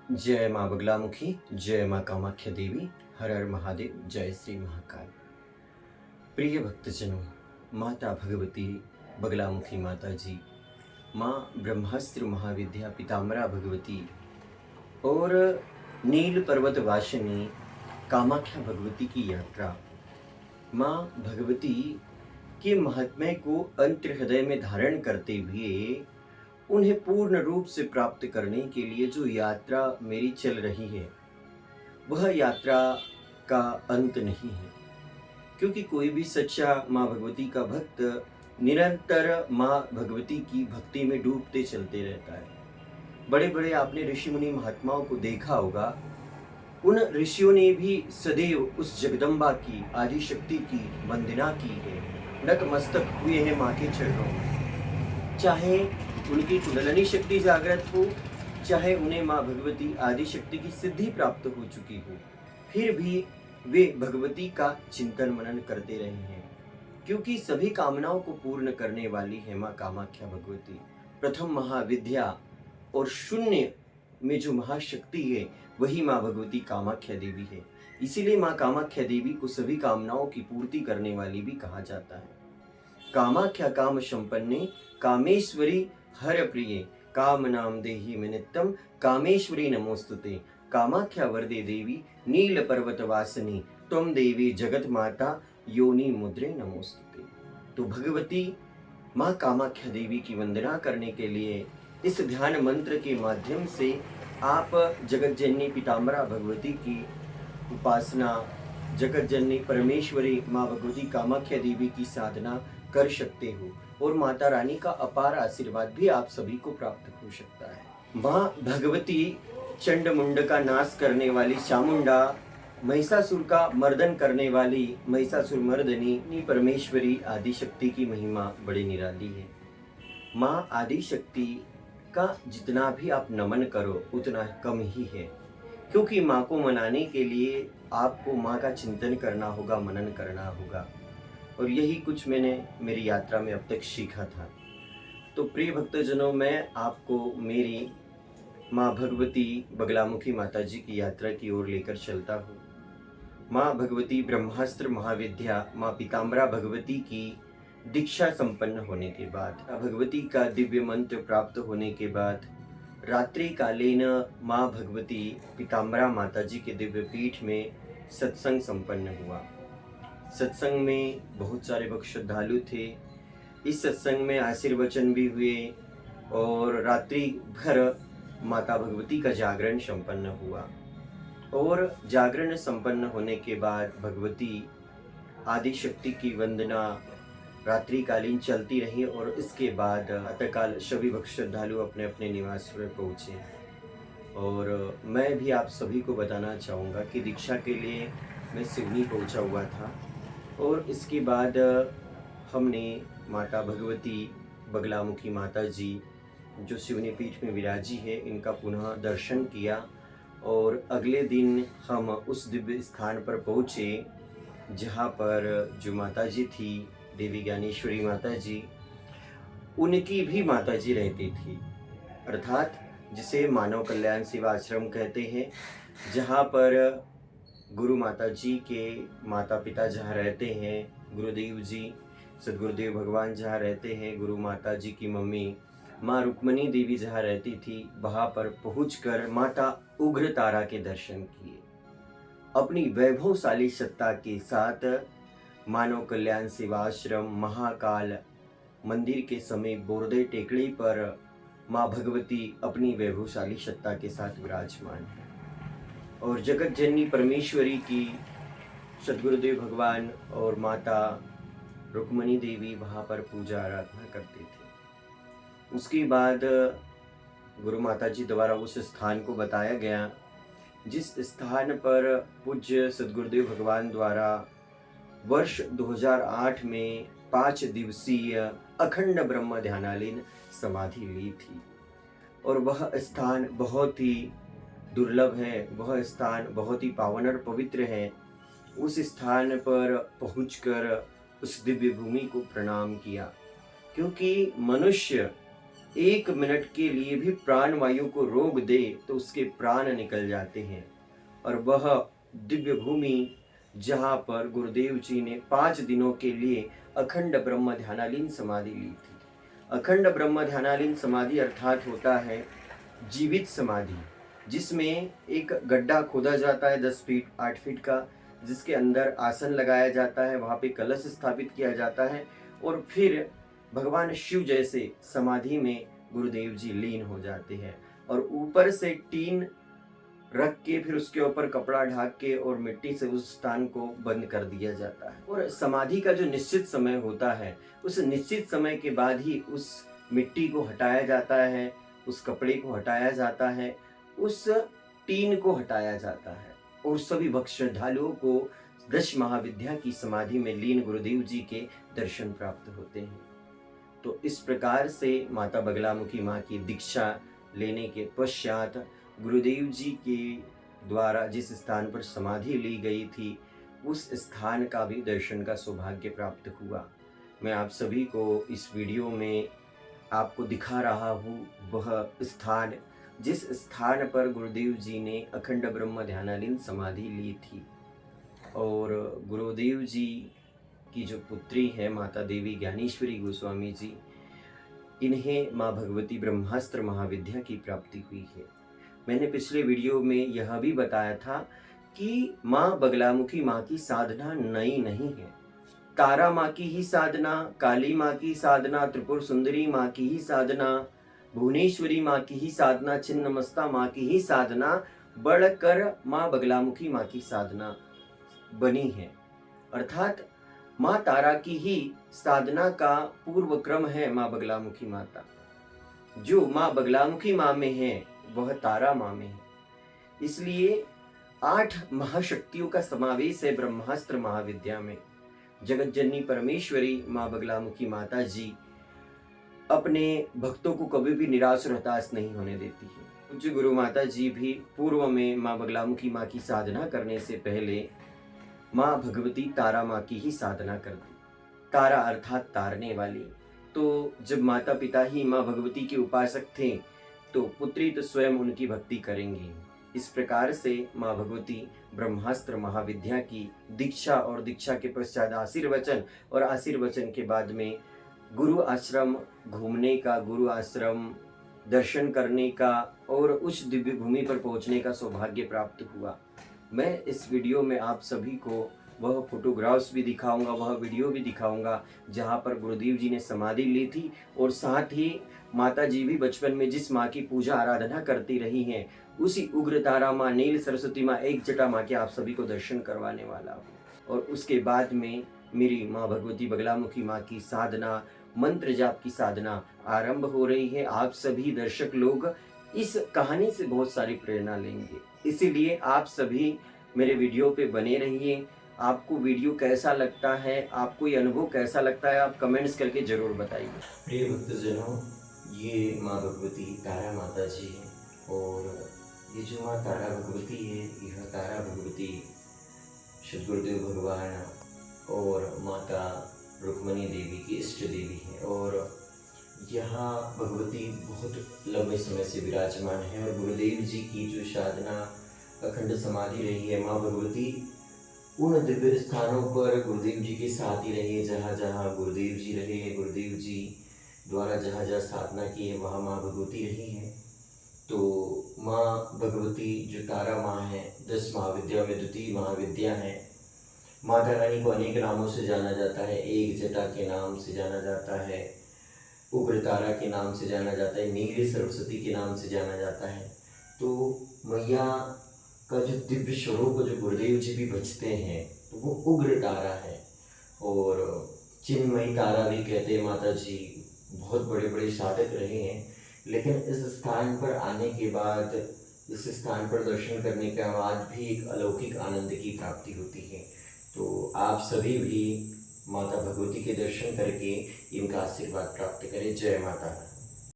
जय माँ बगलामुखी, जय माँ कामाख्या देवी, हर हर महादेव, जय श्री महाकाल। प्रिय भक्तजनों, माता भगवती बगलामुखी माता जी, माँ ब्रह्मास्त्र महाविद्या पीताम्बरा भगवती और नील पर्वत वासिनी कामाख्या भगवती की यात्रा, माँ भगवती के महात्म्य को अंतर हृदय में धारण करते हुए उन्हें पूर्ण रूप से प्राप्त करने के लिए जो यात्रा मेरी चल रही है, वह यात्रा का अंत नहीं है। क्योंकि कोई भी सच्चा माँ भगवती का भक्त निरंतर माँ भगवती की भक्ति में डूबते चलते रहता है। बड़े बड़े आपने ऋषि मुनि महात्माओं को देखा होगा, उन ऋषियों ने भी सदैव उस जगदम्बा की, आदि शक्ति की वंदना की है, नतमस्तक हुए हैं माँ के चरणों में। चाहे उनकी कुंडलिनी शक्ति जागृत हो, चाहे उन्हें माँ भगवती आदि शक्ति की सिद्धि प्राप्त हो चुकी हो, फिर भी वे भगवती का चिंतन मनन करते रहे हैं। क्योंकि सभी कामनाओं को पूर्ण करने वाली है माँ कामाख्या भगवती। प्रथम महाविद्या और शून्य में जो महाशक्ति है, वही माँ भगवती कामाख्या देवी है। इसीलिए माँ कामाख्या देवी को सभी कामनाओं की पूर्ति करने वाली भी कहा जाता है। कामाख्या काम संपन्ने कामेश्वरी हर प्रिये काम नाम देहि में नित्यम कामेश्वरी नमोस्तुते। कामाख्या वरदे देवी नील पर्वत वासिनी तुम देवी जगत माता योनि मुद्रे नमोस्तुते। तो भगवती माँ कामाख्या देवी की वंदना करने के लिए इस ध्यान मंत्र के माध्यम से आप जगत जननी पीताम्बरा भगवती की उपासना, जगत जननी परमेश्वरी माँ भगवती कामाख्या देवी की साधना कर सकते हो और माता रानी का अपार आशीर्वाद भी आप सभी को प्राप्त हो सकता है। माँ भगवती चंड मुंड का नाश करने वाली चामुंडा, महिषासुर का मर्दन करने वाली महिषासुर मर्दनी परमेश्वरी आदि शक्ति की महिमा बड़ी निराली है। माँ आदि शक्ति का जितना भी आप नमन करो उतना कम ही है। क्योंकि माँ को मनाने के लिए आपको माँ का चिंतन करना होगा, मनन करना होगा। और यही कुछ मैंने मेरी यात्रा में अब तक सीखा था। तो प्रिय भक्तजनों, मैं आपको मेरी माँ भगवती बगलामुखी माता जी की यात्रा की ओर लेकर चलता हूँ। माँ भगवती ब्रह्मास्त्र महाविद्या माँ पीताम्बरा भगवती की दीक्षा संपन्न होने के बाद, भगवती का दिव्य मंत्र प्राप्त होने के बाद, रात्रि कालीन माँ भगवती पीताम्बरा माता जी के दिव्य पीठ में सत्संग संपन्न हुआ। सत्संग में बहुत सारे भक्त श्रद्धालु थे। इस सत्संग में आशीर्वचन भी हुए और रात्रि भर माता भगवती का जागरण संपन्न हुआ। और जागरण संपन्न होने के बाद भगवती आदि शक्ति की वंदना रात्रिकालीन चलती रही और इसके बाद प्रातःकाल सभी भक्त श्रद्धालु अपने अपने निवास पर पहुँचे। और मैं भी आप सभी को बताना चाहूँगा कि दीक्षा के लिए मैं सिवनी पहुँचा हुआ था और इसके बाद हमने माता भगवती बगलामुखी माता जी जो सिवनी पीठ में विराजी है, इनका पुनः दर्शन किया। और अगले दिन हम उस दिव्य स्थान पर पहुँचे जहाँ पर जो माता जी थी, देवी ज्ञानेश्वरी माता जी, उनकी भी माता जी रहती थी, अर्थात जिसे मानव कल्याण सेवा आश्रम कहते हैं, जहाँ पर गुरु माता जी के माता पिता जहाँ रहते हैं, गुरुदेव जी सदगुरुदेव भगवान जहाँ रहते हैं, गुरु माता जी की मम्मी माँ रुक्मणी देवी जहाँ रहती थी, वहाँ पर पहुँचकर माता उग्र तारा के दर्शन किए। अपनी वैभवशाली सत्ता के साथ मानव कल्याण सेवाश्रम महाकाल मंदिर के समीप बोरदे टेकड़ी पर माँ भगवती अपनी वैभवशाली सत्ता के साथ विराजमान है। और जगत जननी परमेश्वरी की सदगुरुदेव भगवान और माता रुक्मणी देवी वहाँ पर पूजा आराधना करते थे। उसके बाद गुरु माता जी द्वारा उस स्थान को बताया गया जिस स्थान पर पूज्य सदगुरुदेव भगवान द्वारा वर्ष 2008 में 5 दिवसीय अखंड ब्रह्म ध्यानालीन समाधि ली थी। और वह स्थान बहुत ही दुर्लभ है, वह स्थान बहुत ही पावन और पवित्र है। उस स्थान पर पहुंचकर उस दिव्य भूमि को प्रणाम किया। क्योंकि मनुष्य 1 मिनट के लिए भी प्राण वायु को रोक दे तो उसके प्राण निकल जाते हैं। और वह दिव्य भूमि जहाँ पर गुरुदेव जी ने 5 दिनों के लिए अखंड ब्रह्म ध्यानालीन समाधि ली थी। अखंड ब्रह्म ध्यानालीन समाधि अर्थात होता है जीवित समाधि, जिसमें एक गड्ढा खोदा जाता है 10 फीट 8 फीट का, जिसके अंदर आसन लगाया जाता है, वहाँ पे कलश स्थापित किया जाता है और फिर भगवान शिव जैसे समाधि में गुरुदेव जी लीन हो जाते हैं। और ऊपर से टीन रख के फिर उसके ऊपर कपड़ा ढाक के और मिट्टी से उस स्थान को बंद कर दिया जाता है। और समाधि का जो निश्चित समय होता है, उस निश्चित समय के बाद ही उस मिट्टी को हटाया जाता है, उस कपड़े को हटाया जाता है, उस टीन को हटाया जाता है और सभी भक्त श्रद्धालुओं को 10 महाविद्या की समाधि में लीन गुरुदेव जी के दर्शन प्राप्त होते हैं। तो इस प्रकार से माता बगलामुखी माँ की दीक्षा लेने के पश्चात गुरुदेव जी के द्वारा जिस स्थान पर समाधि ली गई थी, उस स्थान का भी दर्शन का सौभाग्य प्राप्त हुआ। मैं आप सभी को इस वीडियो में आपको दिखा रहा हूँ वह स्थान, जिस स्थान पर गुरुदेव जी ने अखंड ब्रह्म ध्यानालीन समाधि ली थी। और गुरुदेव जी की जो पुत्री है माता देवी ज्ञानेश्वरी गोस्वामी जी, इन्हें माँ भगवती ब्रह्मास्त्र महाविद्या की प्राप्ति हुई है। मैंने पिछले वीडियो में यह भी बताया था कि माँ बगलामुखी माँ की साधना नई नहीं है। तारा माँ की ही साधना, काली माँ की साधना, त्रिपुर सुंदरी माँ की ही साधना, भुवनेश्वरी माँ की ही साधना, छिन्नमस्ता माँ की ही साधना बढ़कर माँ बगलामुखी माँ की साधना बनी है। अर्थात माँ तारा की ही साधना का पूर्व क्रम है माँ बगलामुखी माता। जो माँ बगलामुखी माँ में है वह तारा माँ में है। इसलिए 8 महाशक्तियों का समावेश है ब्रह्मास्त्र महाविद्या में। जगत जननी परमेश्वरी माँ बगलामुखी माता जी अपने भक्तों को कभी भी निराश और हताश नहीं होने देती है। पूज्य गुरु माता जी भी पूर्व में माँ बगलामुखी माँ की साधना करने से पहले माँ भगवती तारा माँ की ही साधना करती। तारा अर्थात तारने वाली। तो जब माता पिता ही माँ भगवती के उपासक थे तो पुत्री तो स्वयं उनकी भक्ति करेंगी। इस प्रकार से माँ भगवती ब्रह्मास्त्र महाविद्या की दीक्षा और दीक्षा के पश्चात आशीर्वचन और आशीर्वचन के बाद में गुरु आश्रम घूमने का, गुरु आश्रम दर्शन करने का और उस दिव्य भूमि पर पहुंचने का सौभाग्य प्राप्त हुआ। मैं इस वीडियो में आप सभी को वह फोटोग्राफ्स भी दिखाऊंगा, वह वीडियो भी दिखाऊंगा जहां पर गुरुदेव जी ने समाधि ली थी। और साथ ही माता जी भी बचपन में जिस माँ की पूजा आराधना करती रही हैं, उसी उग्र तारा माँ, नील सरस्वती माँ, एक जटा माँ के आप सभी को दर्शन करवाने वाला हूँ। और उसके बाद में मेरी माँ भगवती बगलामुखी माँ की साधना, मंत्र जाप की साधना आरंभ हो रही है। आप सभी दर्शक लोग इस कहानी से बहुत सारी प्रेरणा लेंगे, इसीलिए आप सभी मेरे वीडियो पे बने रहिए। आपको वीडियो कैसा लगता है, आपको ये अनुभव कैसा लगता है, आप कमेंट्स करके जरूर बताइए। प्रिय भक्तजनों, ये माँ भगवती तारा माता जी हैं और ये जो माँ तारा भगवती है, यह तारा भगवती सद्गुरुदेव भगवान और माता रुक्मणी देवी की इष्ट देवी है। और यहाँ भगवती बहुत लंबे समय से विराजमान है और गुरुदेव जी की जो साधना अखंड समाधि रही है, माँ भगवती उन दिव्य स्थानों पर गुरुदेव जी के साथ ही रहे जहाँ जहाँ गुरुदेव जी रहे, गुरुदेव जी द्वारा जहाँ जहाँ साधना की है वहाँ माँ भगवती रही है। तो माँ भगवती जो तारा माँ है, 10 महाविद्या में द्वितीय महाविद्या है। माता रानी को अनेक नामों से जाना जाता है। एक जटा के नाम से जाना जाता है, उग्र तारा के नाम से जाना जाता है, नील सरस्वती के नाम से जाना जाता है। तो मैया का जो दिव्य स्वरूप जो गुरुदेव जी भी बचते हैं तो वो उग्र तारा है। और चिन्मयी तारा भी कहते हैं माता जी। बहुत बड़े बड़े साधक रहे हैं, लेकिन इस स्थान पर आने के बाद, इस स्थान पर दर्शन करने के बाद भी एक अलौकिक आनंद की प्राप्ति होती है। तो आप सभी भी माता भगवती के दर्शन करके इनका आशीर्वाद प्राप्त करें। जय माता।